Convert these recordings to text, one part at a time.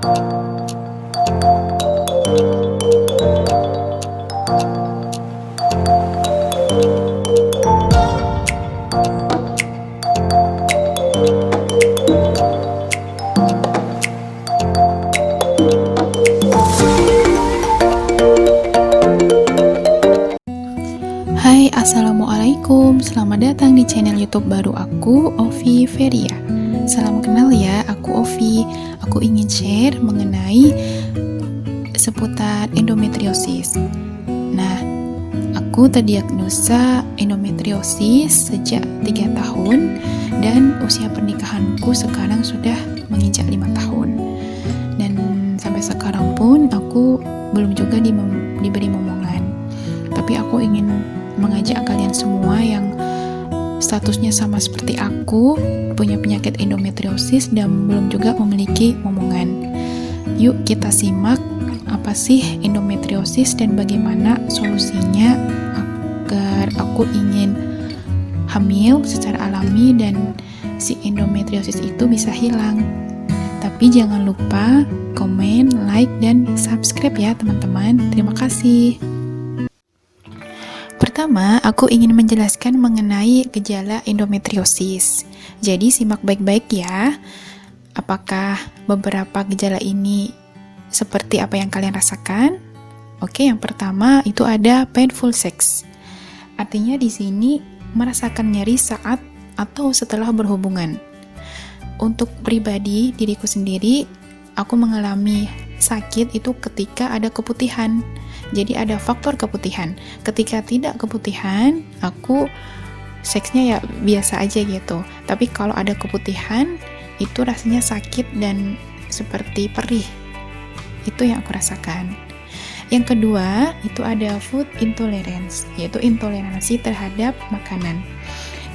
Hai, assalamualaikum. Selamat datang di channel YouTube baru aku, Ovi Feria. Salam kenal ya, aku Ovi. Aku ingin share mengenai seputar endometriosis. Nah, aku terdiagnosa endometriosis sejak 3 tahun dan usia pernikahanku sekarang sudah menginjak 5 tahun. Dan sampai sekarang pun aku belum juga diberi momongan. Tapi aku ingin mengajak kalian semua yang statusnya sama seperti aku, punya penyakit endometriosis dan belum juga memiliki momongan. Yuk kita simak apa sih endometriosis dan bagaimana solusinya agar aku ingin hamil secara alami dan si endometriosis itu bisa hilang. Tapi jangan lupa komen, like, dan subscribe ya teman-teman. Terima kasih. Pertama, aku ingin menjelaskan mengenai gejala endometriosis. Jadi simak baik-baik ya. Apakah beberapa gejala ini seperti apa yang kalian rasakan? Oke, yang pertama itu ada painful sex. Artinya di sini merasakan nyeri saat atau setelah berhubungan. Untuk pribadi diriku sendiri, aku mengalami sakit itu ketika ada keputihan. Jadi ada faktor keputihan. Ketika tidak keputihan, aku seksnya ya biasa aja gitu. Tapi kalau ada keputihan, itu rasanya sakit dan seperti perih. Itu yang aku rasakan. Yang kedua, itu ada food intolerance, yaitu intoleransi terhadap makanan.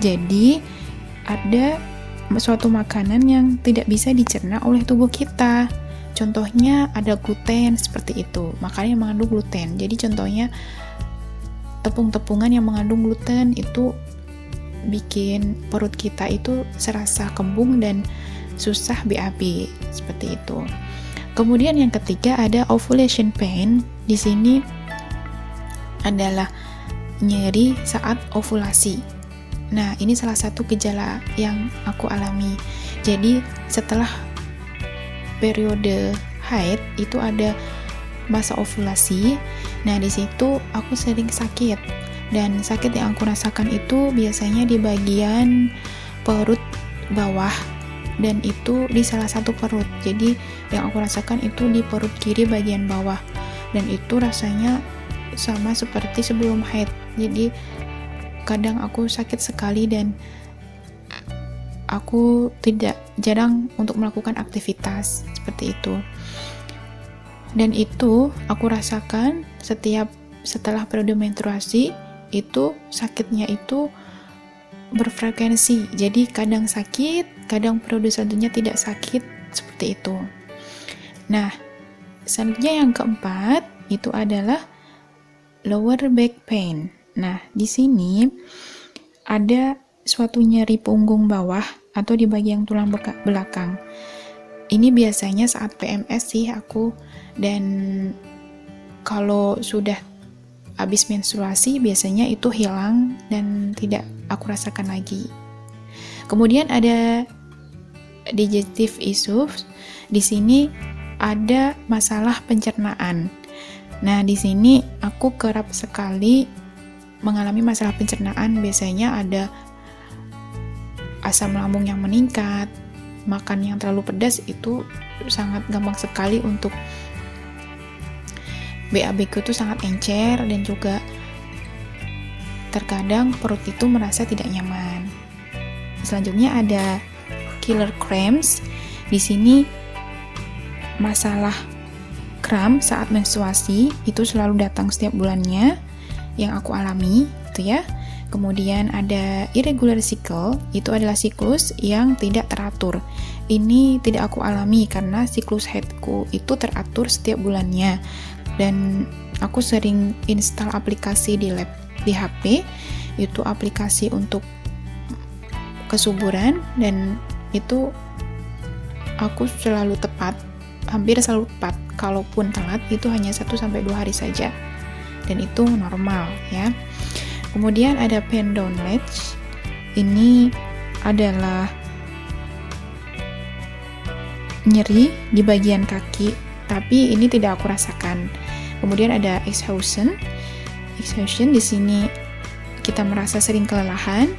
Jadi ada suatu makanan yang tidak bisa dicerna oleh tubuh kita. Contohnya ada gluten seperti itu, makanan yang mengandung gluten. Jadi contohnya tepung-tepungan yang mengandung gluten itu bikin perut kita itu serasa kembung dan susah BAB seperti itu. Kemudian yang ketiga ada ovulation pain. Di sini adalah nyeri saat ovulasi. Nah, ini salah satu gejala yang aku alami. Jadi setelah periode haid itu ada masa ovulasi. Nah, di situ aku sering sakit. Dan sakit yang aku rasakan itu biasanya di bagian perut bawah dan itu di salah satu perut. Jadi yang aku rasakan itu di perut kiri bagian bawah. Dan itu rasanya sama seperti sebelum haid. Jadi kadang aku sakit sekali dan aku jarang untuk melakukan aktivitas seperti itu. Dan itu aku rasakan setelah periode menstruasi itu sakitnya itu berfrekuensi. Jadi kadang sakit, kadang periode selanjutnya tidak sakit seperti itu. Nah, selanjutnya yang keempat itu adalah lower back pain. Nah, di sini ada suatu nyeri punggung bawah atau di bagian tulang belakang. Ini biasanya saat PMS sih aku, dan kalau sudah habis menstruasi biasanya itu hilang dan tidak aku rasakan lagi. Kemudian ada digestive issues. Di sini ada masalah pencernaan. Nah, di sini aku kerap sekali mengalami masalah pencernaan. Biasanya ada asam lambung yang meningkat, makan yang terlalu pedas itu sangat gampang sekali untuk BAB ku itu sangat encer, dan juga terkadang perut itu merasa tidak nyaman. Selanjutnya ada killer cramps. Di sini masalah kram saat menstruasi itu selalu datang setiap bulannya yang aku alami gitu ya. Kemudian ada irregular cycle, itu adalah siklus yang tidak teratur. Ini tidak aku alami karena siklus haidku itu teratur setiap bulannya. Dan aku sering install aplikasi di HP, itu aplikasi untuk kesuburan, dan itu aku selalu tepat hampir selalu tepat. Kalaupun telat itu hanya 1-2 hari saja. Dan itu normal ya. Kemudian ada pen down latch. Ini adalah nyeri di bagian kaki, tapi ini tidak aku rasakan. Kemudian ada exhaustion. Exhaustion di sini kita merasa sering kelelahan.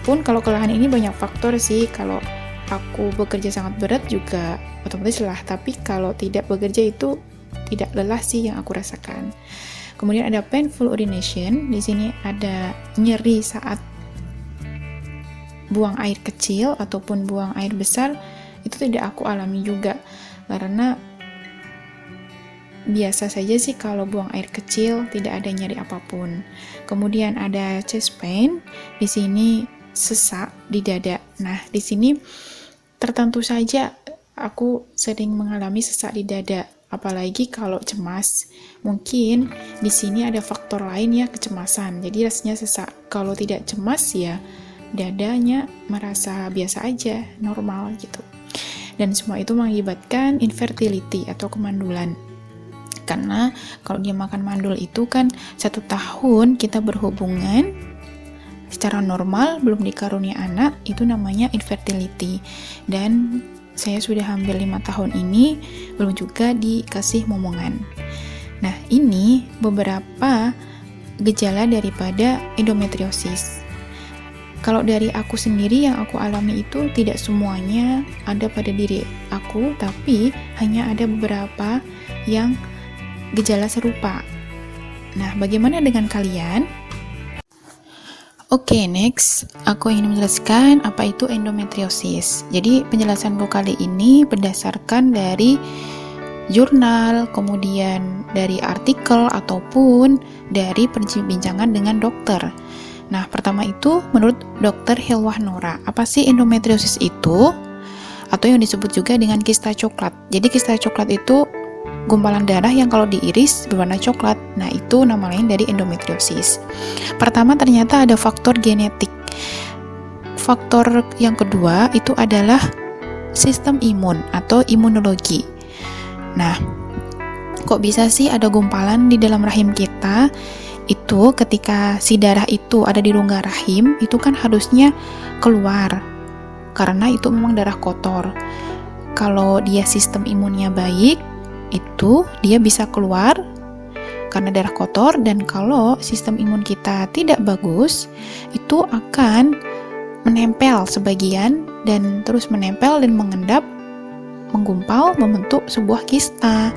Pun kalau kelelahan ini banyak faktor sih. Kalau aku bekerja sangat berat juga otomatis lelah, tapi kalau tidak bekerja itu tidak lelah sih yang aku rasakan. Kemudian ada painful urination. Di sini ada nyeri saat buang air kecil ataupun buang air besar. Itu tidak aku alami juga, karena biasa saja sih kalau buang air kecil, tidak ada nyeri apapun. Kemudian ada chest pain. Di sini sesak di dada. Nah, di sini tertentu saja aku sering mengalami sesak di dada, apalagi kalau cemas. Mungkin di sini ada faktor lain ya, kecemasan. Jadi rasanya sesak. Kalau tidak cemas ya dadanya merasa biasa aja, normal gitu. Dan semua itu mengakibatkan infertility atau kemandulan. Karena kalau dia makan mandul itu kan 1 tahun kita berhubungan secara normal, belum dikarunia anak, itu namanya infertility. Dan saya sudah hampir 5 tahun ini belum juga dikasih momongan. Nah, ini beberapa gejala daripada endometriosis. Kalau dari aku sendiri yang aku alami itu tidak semuanya ada pada diri aku, tapi hanya ada beberapa yang gejala serupa. Nah, bagaimana dengan kalian? Oke, next, aku ingin menjelaskan apa itu endometriosis. Jadi, penjelasanku kali ini berdasarkan dari jurnal, kemudian dari artikel, ataupun dari perbincangan dengan dokter. Nah, pertama itu menurut Dr. Hilwah Nora. Apa sih endometriosis itu? Atau yang disebut juga dengan kista coklat. Jadi, kista coklat itu gumpalan darah yang kalau diiris berwarna coklat. Nah, itu nama lain dari endometriosis. Pertama, ternyata ada faktor genetik. Faktor yang kedua itu adalah sistem imun atau imunologi. Nah, kok bisa sih ada gumpalan di dalam rahim kita? Itu ketika si darah itu ada di rongga rahim, itu kan harusnya keluar. Karena itu memang darah kotor. Kalau dia sistem imunnya baik, itu dia bisa keluar karena darah kotor. Dan kalau sistem imun kita tidak bagus, itu akan menempel sebagian dan terus menempel dan mengendap, menggumpal, membentuk sebuah kista.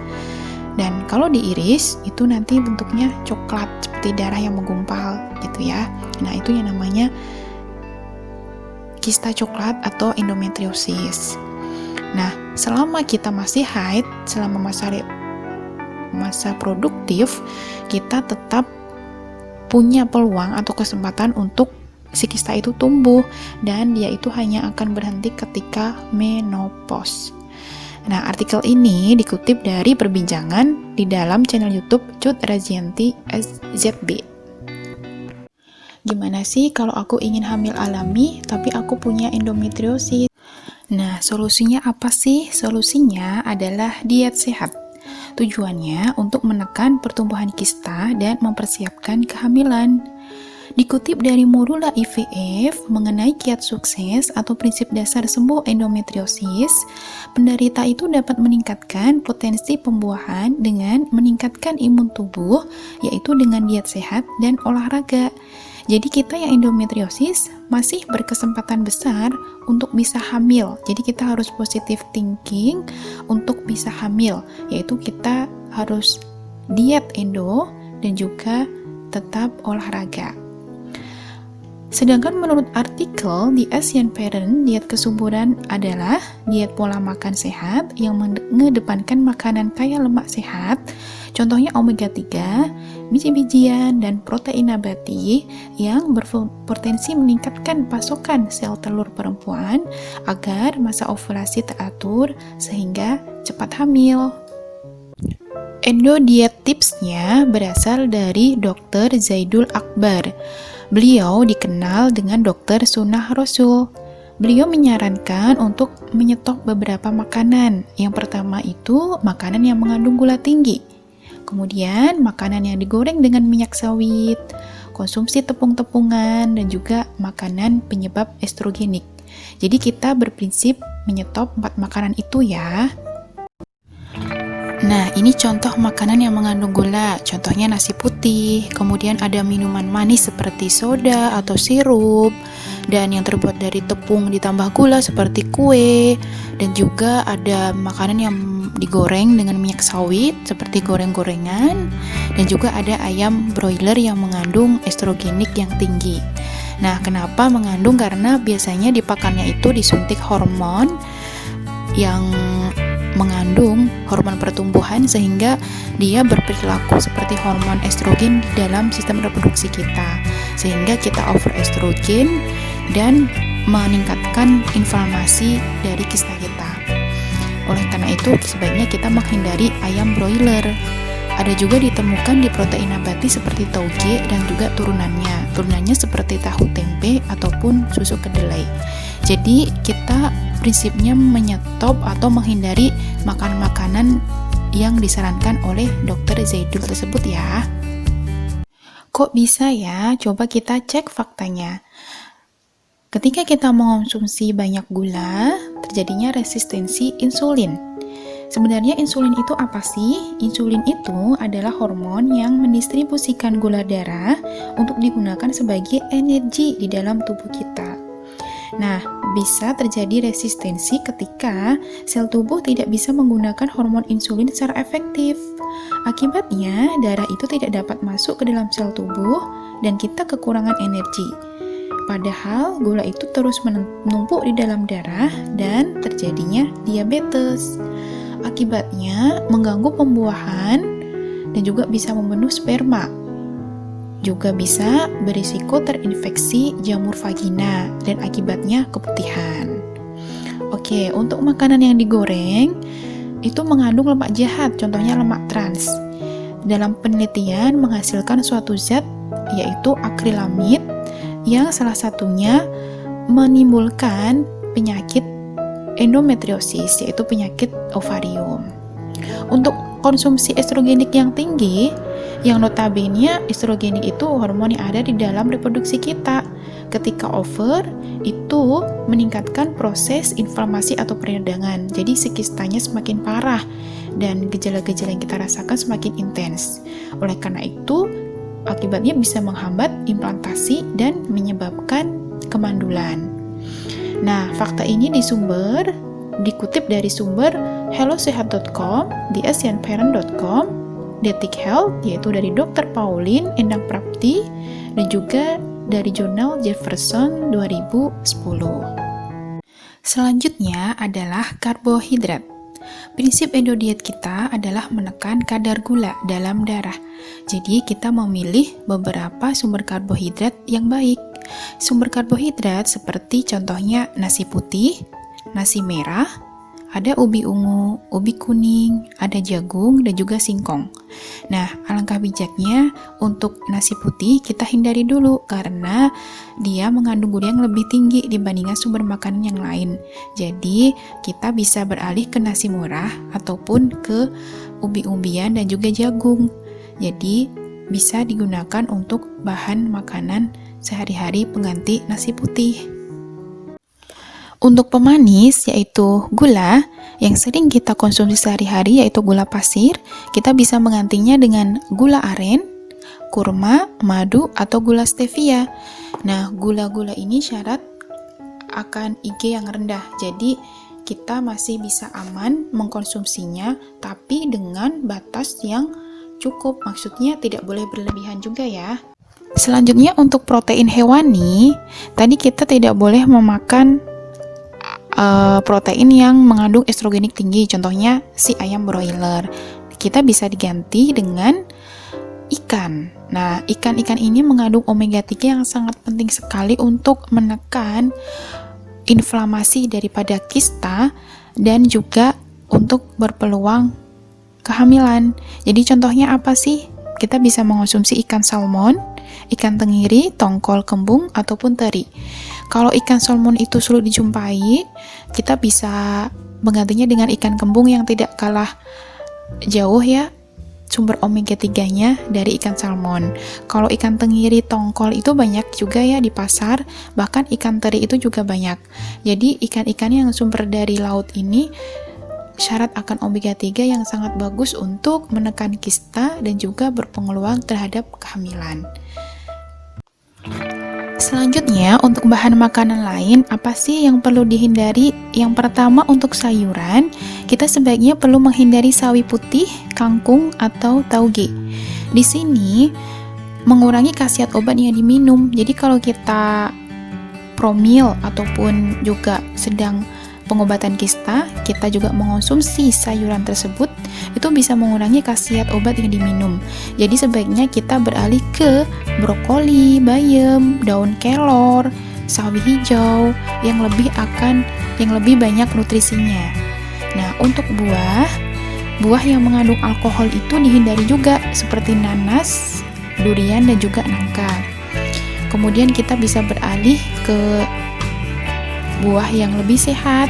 Dan kalau diiris, itu nanti bentuknya coklat seperti darah yang menggumpal gitu ya. Nah, itu yang namanya kista coklat atau endometriosis. Nah, selama kita masih haid, selama masa produktif, kita tetap punya peluang atau kesempatan untuk si kista itu tumbuh, dan dia itu hanya akan berhenti ketika menopause. Nah, artikel ini dikutip dari perbincangan di dalam channel YouTube Cut Razianti SZB. Gimana sih kalau aku ingin hamil alami tapi aku punya endometriosis? Nah, solusinya apa sih? Solusinya adalah diet sehat. Tujuannya untuk menekan pertumbuhan kista dan mempersiapkan kehamilan. Dikutip dari Morula IVF mengenai kiat sukses atau prinsip dasar sembuh endometriosis, penderita itu dapat meningkatkan potensi pembuahan dengan meningkatkan imun tubuh, yaitu dengan diet sehat dan olahraga. Jadi kita yang endometriosis masih berkesempatan besar untuk bisa hamil. Jadi kita harus positive thinking untuk bisa hamil, yaitu kita harus diet endo dan juga tetap olahraga. Sedangkan menurut artikel di Asian Parent, diet kesuburan adalah diet pola makan sehat yang mengedepankan makanan kaya lemak sehat, contohnya omega 3, biji-bijian, dan protein nabati yang berpotensi meningkatkan pasokan sel telur perempuan agar masa ovulasi teratur sehingga cepat hamil. Endo diet tipsnya berasal dari Dr. Zaidul Akbar. Beliau dikenal dengan Dr. Sunnah Rasul. Beliau menyarankan untuk menyetop beberapa makanan. Yang pertama itu makanan yang mengandung gula tinggi. Kemudian makanan yang digoreng dengan minyak sawit, konsumsi tepung-tepungan, dan juga makanan penyebab estrogenik. Jadi kita berprinsip menyetop 4 makanan itu ya. Nah, ini contoh makanan yang mengandung gula. Contohnya nasi putih, kemudian ada minuman manis seperti soda atau sirup, dan yang terbuat dari tepung ditambah gula seperti kue, dan juga ada makanan yang digoreng dengan minyak sawit seperti goreng-gorengan, dan juga ada ayam broiler yang mengandung estrogenik yang tinggi. Nah, kenapa mengandung? Karena biasanya di pakannya itu disuntik hormon yang mengandung hormon pertumbuhan sehingga dia berperilaku seperti hormon estrogen di dalam sistem reproduksi kita, sehingga kita over estrogen dan meningkatkan inflamasi dari kista kita. Oleh karena itu sebaiknya kita menghindari ayam broiler. Ada juga ditemukan di protein nabati seperti tauge dan juga turunannya. Turunannya seperti tahu tempe ataupun susu kedelai. Jadi kita prinsipnya menyetop atau menghindari makanan-makanan yang disarankan oleh Dr. Zaidul tersebut ya. Kok bisa ya? Coba kita cek faktanya. Ketika kita mengonsumsi banyak gula, terjadinya resistensi insulin. Sebenarnya insulin itu apa sih? Insulin itu adalah hormon yang mendistribusikan gula darah untuk digunakan sebagai energi di dalam tubuh kita. Nah, bisa terjadi resistensi ketika sel tubuh tidak bisa menggunakan hormon insulin secara efektif. Akibatnya, darah itu tidak dapat masuk ke dalam sel tubuh dan kita kekurangan energi. Padahal gula itu terus menumpuk di dalam darah dan terjadinya diabetes. Akibatnya mengganggu pembuahan dan juga bisa membunuh sperma. Juga bisa berisiko terinfeksi jamur vagina dan akibatnya keputihan. Oke, untuk makanan yang digoreng itu mengandung lemak jahat, contohnya lemak trans. Dalam penelitian menghasilkan suatu zat yaitu akrilamid yang salah satunya menimbulkan penyakit endometriosis, yaitu penyakit ovarium. Untuk konsumsi estrogenik yang tinggi, yang notabene estrogenik itu hormon yang ada di dalam reproduksi kita. Ketika over, itu meningkatkan proses inflamasi atau peradangan. Jadi si kistanya semakin parah dan gejala-gejala yang kita rasakan semakin intens. Oleh karena itu, akibatnya bisa menghambat implantasi dan menyebabkan kemandulan. Nah, fakta ini dikutip dari sumber hellosehat.com, theasianparent.com, Detik Health, yaitu dari Dr. Pauline Endang Prapti, dan juga dari jurnal Jefferson 2010. Selanjutnya adalah karbohidrat. Prinsip endodiet kita adalah menekan kadar gula dalam darah. Jadi kita memilih beberapa sumber karbohidrat yang baik. Sumber karbohidrat seperti contohnya nasi putih, nasi merah, ada ubi ungu, ubi kuning, ada jagung, dan juga singkong. Nah, alangkah bijaknya untuk nasi putih kita hindari dulu karena dia mengandung gula yang lebih tinggi dibandingkan sumber makanan yang lain. Jadi, kita bisa beralih ke nasi murah ataupun ke ubi-umbian dan juga jagung. Jadi, bisa digunakan untuk bahan makanan sehari-hari pengganti nasi putih. Untuk pemanis, yaitu gula, yang sering kita konsumsi sehari-hari yaitu gula pasir, kita bisa menggantinya dengan gula aren, kurma, madu, atau gula stevia. Nah, gula-gula ini syarat akan IG yang rendah, jadi kita masih bisa aman mengkonsumsinya, tapi dengan batas yang cukup, maksudnya tidak boleh berlebihan juga ya. Selanjutnya untuk protein hewani, tadi kita tidak boleh memakan protein yang mengandung estrogenik tinggi, contohnya si ayam broiler. Kita bisa diganti dengan ikan. Nah, ikan-ikan ini mengandung omega 3 yang sangat penting sekali untuk menekan inflamasi daripada kista dan juga untuk berpeluang kehamilan. Jadi contohnya apa sih? kita bisa mengonsumsi ikan salmon, ikan tenggiri, tongkol, kembung, ataupun teri. Kalau ikan salmon itu sulit dijumpai, kita bisa menggantinya dengan ikan kembung yang tidak kalah jauh ya sumber omega 3-nya dari ikan salmon. Kalau ikan tenggiri, tongkol itu banyak juga ya di pasar, bahkan ikan teri itu juga banyak. Jadi ikan-ikan yang sumber dari laut ini syarat akan omega 3 yang sangat bagus untuk menekan kista dan juga berpeluang terhadap kehamilan. Selanjutnya, untuk bahan makanan lain, apa sih yang perlu dihindari? Yang pertama, untuk sayuran, kita sebaiknya perlu menghindari sawi putih, kangkung, atau tauge. Di sini, mengurangi khasiat obat yang diminum. Jadi kalau kita promil ataupun juga sedang pengobatan kista, kita juga mengonsumsi sayuran tersebut, itu bisa mengurangi khasiat obat yang diminum. Jadi sebaiknya kita beralih ke brokoli, bayam, daun kelor, sawi hijau yang lebih banyak nutrisinya. Nah, untuk buah yang mengandung alkohol itu dihindari juga, seperti nanas, durian, dan juga nangka. Kemudian kita bisa beralih ke buah yang lebih sehat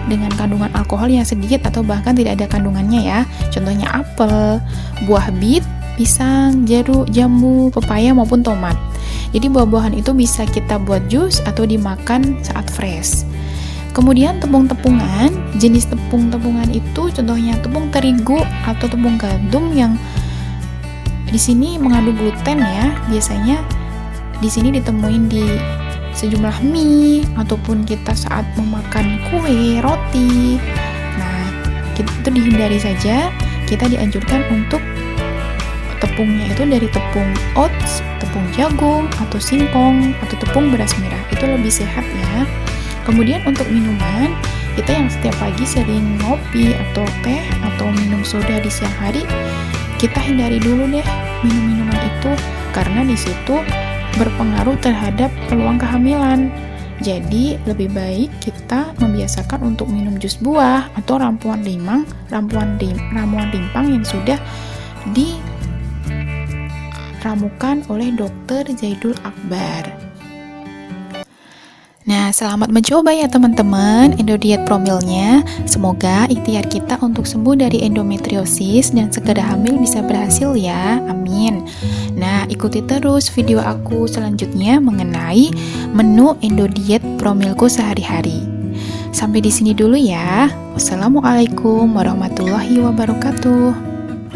dengan kandungan alkohol yang sedikit atau bahkan tidak ada kandungannya ya. Contohnya apel, buah bit, pisang, jeruk, jambu, pepaya maupun tomat. Jadi buah-buahan itu bisa kita buat jus atau dimakan saat fresh. Kemudian tepung-tepungan, jenis tepung-tepungan itu contohnya tepung terigu atau tepung gandum yang di sini mengandung gluten ya. Biasanya di sini ditemuin di sejumlah mie ataupun kita saat memakan kue, roti. Nah, itu dihindari saja. Kita dianjurkan untuk tepungnya itu dari tepung oats, tepung jagung, atau singkong, atau tepung beras merah. Itu lebih sehat ya. Kemudian untuk minuman, kita yang setiap pagi sering ngopi atau teh atau minum soda di siang hari, kita hindari dulu deh minum-minuman itu karena di situ berpengaruh terhadap peluang kehamilan. Jadi lebih baik kita membiasakan untuk minum jus buah atau ramuan rimpang yang sudah diramukan oleh Dr. Zaidul Akbar. Nah, selamat mencoba ya teman-teman Endodiet Promilnya. Semoga ikhtiar kita untuk sembuh dari endometriosis dan segera hamil bisa berhasil ya. Amin. Nah, ikuti terus video aku selanjutnya mengenai menu Endodiet Promilku sehari-hari. Sampai di sini dulu ya. Wassalamualaikum warahmatullahi wabarakatuh.